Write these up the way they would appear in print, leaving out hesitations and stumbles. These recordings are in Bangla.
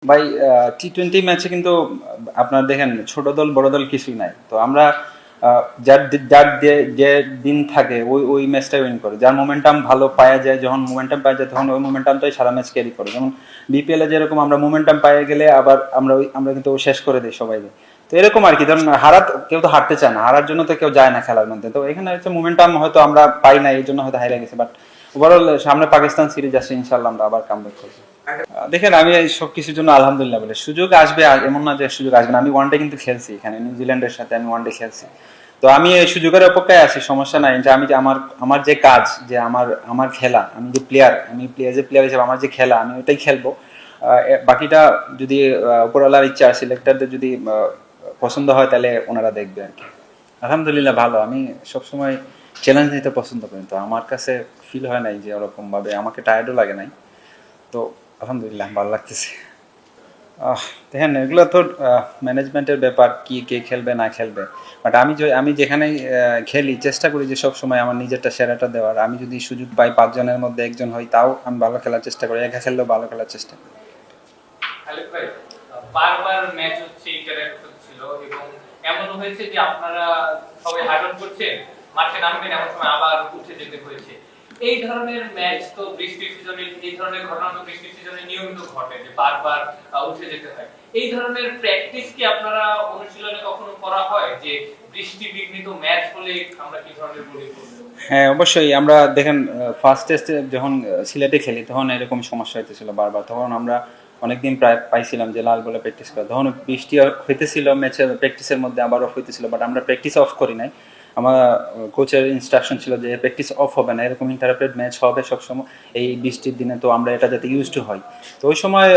ভাই টি-20 ম্যাচে কিন্তু আপনার দেখেন ছোট দল বড় দল কিছুই নাই। তো আমরা যার যার যে দিন থাকে ওই ওই ম্যাচটাই উইন করে, যার মোমেন্টাম ভালো পাওয়া যায়, যখন মোমেন্টাম পাওয়া যায় তখন ওই মোমেন্টামটাই সারা ম্যাচ ক্যারি করে। যেমন বিপিএল এ যেরকম আমরা মোমেন্টাম পাইয়ে গেলে আবার আমরা কিন্তু শেষ করে দিই সবাই। তো এরকম আর কি, ধরুন কেউ তো হারতে চায় না, হারার জন্য তো কেউ যায় না খেলার মধ্যে। তো এখানে হচ্ছে মোমেন্টাম হয়তো আমরা পাই না, এই জন্য হয়তো হারিয়ে গেছে। বাট ওভারঅল সামনে পাকিস্তান সিরিজ আসছে, ইনশাল্লাহ আমরা আবার কামব্যাক করবো। দেখেন আমি এই সব কিছুর জন্য আলহামদুলিল্লাহ বলে, সুযোগ আসবে এমন না যে সুযোগ আসবে না। আমি ওয়ানডে কিন্তু খেলছি এখানে নিউজিল্যান্ডের সাথে, আমি ওয়ানডে খেলছি। তো আমি এই সুযোগের অপেক্ষায় আছি, সমস্যা নাই। যে আমি যে আমার যে কাজ, যে আমার খেলা, আমি যে প্লেয়ার, আমি প্লেয়ার হিসেবে আমার যে খেলা, আমি ওটাই খেলবো। বাকিটা যদি উপরওয়ালার ইচ্ছা, সিলেক্টরদের যদি পছন্দ হয় তাহলে ওনারা দেখবে আর কি। আলহামদুলিল্লাহ ভালো। আমি সবসময় চ্যালেঞ্জ নিতে পছন্দ করি, তো আমার কাছে ফিল হয় নাই যে ওরকম ভাবে আমাকে টায়ার্ডও লাগে নাই। তো আলহামদুলিল্লাহ ভালো লাগতেছে। দেখেন এগুলো তো ম্যানেজমেন্টের ব্যাপার, কি কে খেলবে না খেলবে। বাট আমি যেখানেই খেলি চেষ্টা করি যে সব সময় আমার নিজেরটা সেরাটা দেওয়ার। আমি যদি সুযোগ পাই 5 জনের মধ্যে একজন হই, তাও আমি ভালো খেলার চেষ্টা করি, একা খেললেও ভালো খেলার চেষ্টা করি। খালেদ ভাই, বারবার ম্যাচ হচ্ছে, ইন্টারঅ্যাক্ট হচ্ছিল এবং এমন হয়েছে যে আপনারা সবাই হার্ড করছেন, মাঠে নামবেন, এমন সময় আবার উঠে যেতে হয়েছে। এই ধরনের ম্যাচ তো বৃষ্টির সিজনে, এই ধরনের ঘটনা তো বৃষ্টির সিজনে নিয়মিত ঘটে যে বারবার উঠে যেতে হয়। এই ধরনের প্র্যাকটিস কি আপনারা অনুশীলনে কখনো করা হয় যে বৃষ্টি বিঘ্নিত ম্যাচ হলে আমরা কি ধরনের বোলিং করব? হ্যাঁ অবশ্যই। আমরা দেখেন ফার্স্ট টেস্টে যখন সিলেটে খেলি তখন এরকম সমস্যা হইতেছিল বারবার। তখন আমরা অনেকদিন প্রায় পাইছিলাম যে লাল বলে প্র্যাকটিস করা, তখন বৃষ্টি হইতেছিল, ম্যাচের প্র্যাকটিসের মধ্যে আবার অফ হইতেছিল। বাট আমরা প্র্যাকটিস অফ করি নাই। আমার কোচের ইনস্ট্রাকশন ছিল যে প্র্যাকটিস অফ হবে না, এরকম ইন্টারপ্রেট ম্যাচ হবে সবসময় এই বৃষ্টির দিনে। তো আমরা এটা যাতে ইউজ টু হয়, তো ওই সময়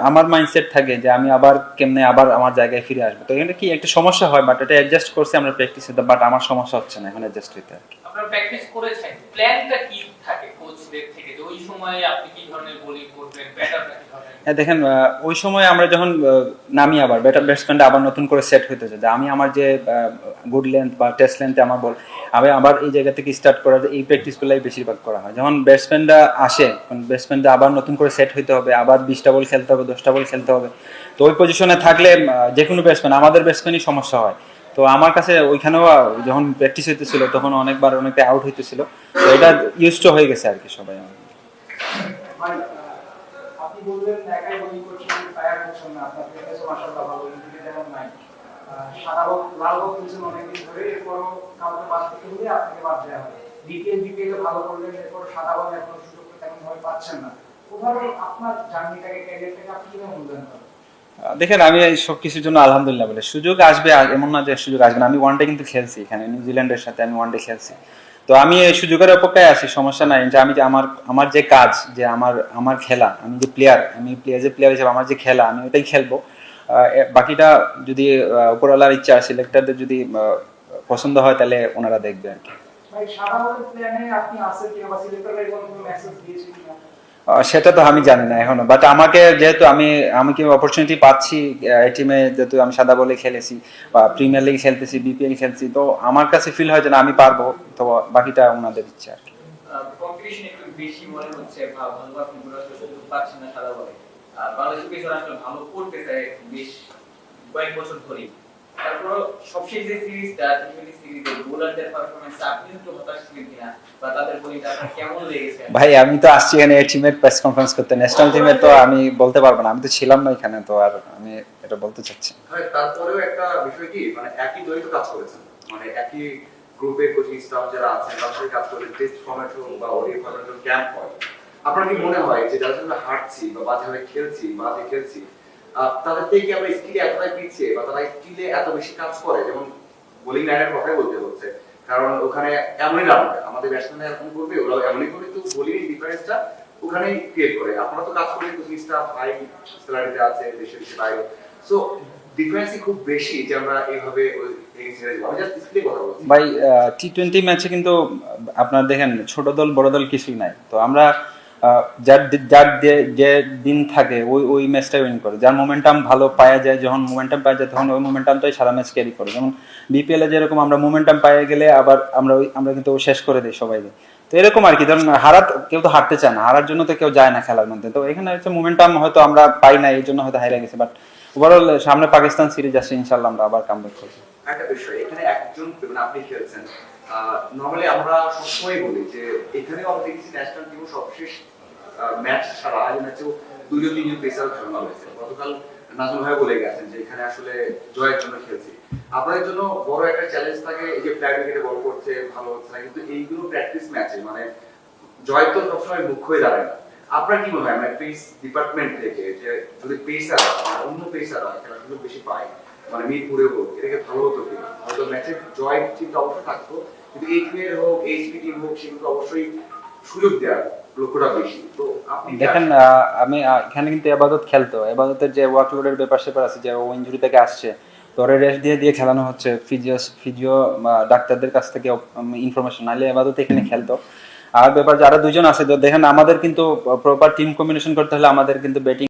আমার মাইন্ডসেট থাকে যে আমি আবার কেমনে আবার আমার জায়গায় ফিরে আসবো। তো এখানে কি একটা সমস্যা হয়, বাট এটা অ্যাডজাস্ট করছি আমরা প্র্যাকটিসে। বাট আমার সমস্যা হচ্ছে না এখন অ্যাডজাস্ট হইতে আর কি। আপনারা প্র্যাকটিস করেছেন, প্ল্যানটা কি থাকে কোচদের থেকে যে ওই সময় আপনি কি ধরনের বোলিং করবেন, ব্যাটারটা কি ধরনের? হ্যাঁ দেখেন ওই সময় আমরা যখন নামি আবার ব্যাটসম্যানটা আবার নতুন করে সেট হইতেছে, যে আমি আমার যে গুড লেন্থ বা টেস্ট লেন্থে আমার বল, আমি আবার এই জায়গা থেকে স্টার্ট করার এই প্র্যাকটিসগুলাই বেশিরভাগ করা হয়। যখন ব্যাটসম্যানটা আসে, ব্যাটসম্যানটা আবার নতুন করে সেট হইতে হবে, আবার 20টা বল খেলতে হবে, 10টা বল খেলতে হবে। তো ওই পজিশনে থাকলে যে কোনো ব্যাটসম্যান, আমাদের ব্যাটসম্যানই সমস্যা হয়। তো আমার কাছে ওইখানেও যখন প্র্যাকটিস হইতেছিল তখন অনেকটা আউট হইতেছিল। তো এটা ইউজ টু হয়ে গেছে আর কি সবাই। আপনি বললেন একাই বোলিং করছেন, টায়ার হচ্ছেন না, আপনার ফিটনেসও মাশাআল্লাহ ভালো, ইনজুরি তেমন নাই। সাদা বল লাল বল খেলছেন অনেকদিন ধরে, এরপরও কাউকে বাদ থেকে হলে আপনাকে বাদ দেওয়া হয়। বিপিএল ভালো করলেন, এরপর সাদা বল এখন সুযোগ তেমন ভাবে পাচ্ছেন না। ওভারঅল আপনার জার্নিটাকে, ক্যারিয়ারটাকে আপনি কিভাবে মূল্যায়ন করেন? দেখেন আমি এই সব কিছুর জন্য আলহামদুলিল্লাহ বলে, সুযোগ আসবে এমন না যে সুযোগ আসবে না। আমি ওয়ানডে কিন্তু খেলছি এখানে নিউজিল্যান্ডের সাথে, আমি ওয়ানডে খেলছি। তো আমি এই সুযোগের অপেক্ষায় আছি, সমস্যা নাই। যে আমার যে কাজ, যে আমার খেলা, আমি যে প্লেয়ার, আমি প্লেয়ার হিসেবে আমার যে খেলা, আমি ওটাই খেলবো। বাকিটা যদি উপরওয়ালার ইচ্ছা, সিলেক্টরদের যদি পছন্দ হয় তাহলে ওনারা দেখবে আর কি। ভাই সাদা বলের প্ল্যানে আপনি আছেন কিনা বা সিলেক্টররা কোনো মেসেজ দিয়েছে কিনা? সেটা তো আমি জানি না এখনো। বাট আমাকে যেহেতু আমি কি অপরচুনিটি পাচ্ছি এই টিমে, যেহেতু আমি সাদা বলে খেলেছি বা প্রিমিয়ার লিগ খেলতেছি, বিপিএল খেলছি, তো আমার কাছে ফিল হয় যে না আমি পারবো। তো বাকিটা ওনাদের ইচ্ছা আর কি। কম্পিটিশন একটু বেশি মনে হচ্ছে, ভালো আপনি সুযোগ পাচ্ছেন না সাদা বলে। বাংলাদেশের পেছনে আসলে ভালো করতে চায় বেশ কয়েক বছর ধরেই। তারপর সবশেষ যে সিরিজটা, টি-20 সিরিজে বোলারদের পারফরম্যান্স আপনি একটু হতাশ ছিলেন কিনা, বা তাদের বোলিংটা আপনার কেমন লেগেছে? ভাই আমি তো আসছি এখানে এই টিমের প্রেস কনফারেন্স করতে, ন্যাশনাল টিমের তো আমি বলতে পারবো না, আমি তো ছিলাম না এখানে। তো আর আমি এটা বলতে চাচ্ছি। তারপরেও একটা বিষয় কি, মানে একই দলই তো কাজ করেছেন, মানে একই গ্রুপের কোচিং স্টাফ যারা আছেন তার সাথে কাজ করে টেস্ট ফরম্যাট হোক বা ওডিআই ফরম্যাট হোক ক্যাম্প হয়। আপনার কি মনে হয় যে যারা আমরা হারছি বা বাজেভাবে খেলছি তাদের থেকে আমরা স্কিলে এতটাই পিছিয়ে, বা তারা স্কিলে এত বেশি কাজ করে? যেমন বোলিং লাইনের কথাই বলতে হচ্ছে, কারণ ওখানে এমনই রান হয়, আমাদের ব্যাটসম্যানরা এরকম করবে, ওরাও এমনই করবে, তো বোলিং এর ডিফারেন্সটা ওখানেই ক্রিয়েট করে। আপনারা তো কাজ করেন, কোচিং স্টাফ হাই স্যালারিতে আছে, দেশে বাইরে, সো ডিফারেন্সই খুব বেশি যে আমরা এইভাবে আমি জাস্ট স্কিলে কথা বলছি। ভাই টি-20 ম্যাচে কিন্তু আপনার দেখেন ছোট দল বড় দল কিছুই নাই। তো আমরা যার যে দিন থাকে ওই ওই ম্যাচটাই উইন করে, যার মোমেন্টাম ভালো পাওয়া যায়, যখন মোমেন্টাম পাওয়া যায় তখন ওই মোমেন্টামটাই সারা ম্যাচ ক্যারি করে। যেমন বিপিএল এ যেরকম আমরা মোমেন্টাম পাইয়ে গেলে আবার আমরা কিন্তু শেষ করে দিই সবাই। তো এরকম আর কি, ধরুন কেউ তো হারতে চায় না, হারার জন্য তো কেউ যায় না খেলার মধ্যে। তো এখানে হচ্ছে মোমেন্টাম হয়তো আমরা পাই না, এই জন্য হয়তো হারিয়ে গেছে, বাট ওভারঅল সামনে পাকিস্তান সিরিজ আসছে, ইনশাল্লাহ আমরা আবার কামব্যাক করবো। একটা বিষয় এখানে একজন মানে আপনি খেলছেন, নরমালি আমরা সবসময় বলি যে এখানেও আমরা দেখছি ন্যাশনাল টিম সবশেষ ম্যাচ ছাড়া এই ম্যাচেও 2-3 পেসার খেলানো হয়েছে। গতকাল নাজমুল ভাই বলে গেছেন যে এখানে আসলে জয়ের জন্য খেলছি। আপনাদের জন্য বড় একটা চ্যালেঞ্জ থাকে, এই যে প্লেয়ার উইকেটে বল করছে ভালো হচ্ছে না, কিন্তু এইগুলো প্র্যাকটিস ম্যাচে মানে জয় তো সবসময় মুখ্য হয়ে দাঁড়ায় না। আপনার কি মনে হয় মানে পেস ডিপার্টমেন্ট থেকে যে যদি পেসার অন্য পেসাররা খেলার সুযোগ বেশি পায়, মানে মিরপুরে হোক, এটাকে ভালো হতো কি? হয়তো ম্যাচের জয় চিন্তা অবশ্যই থাকতো, কিন্তু এইচপিএল হোক এইচপি টিম হোক সেগুলো অবশ্যই সুযোগ দেওয়ার লক্ষ্যটা বেশি। তো আপনি দেখেন আমি এখানে কিন্তু এবাদত খেলতো, এবাদতের যে ওয়ার্কলোডের ব্যাপার স্যাপার আছে, যে ও ইনজুরি থেকে আসছে, তো ওরে রেস্ট দিয়ে দিয়ে খেলানো হচ্ছে, ফিজিও ডাক্তারদের কাছ থেকে ইনফরমেশন, নাহলে এবাদত এখানে খেলতো। আর ব্যাপার যারা দুজন আছে, তো দেখেন আমাদের কিন্তু প্রপার টিম কম্বিনেশন করতে হলে আমাদের কিন্তু ব্যাটিং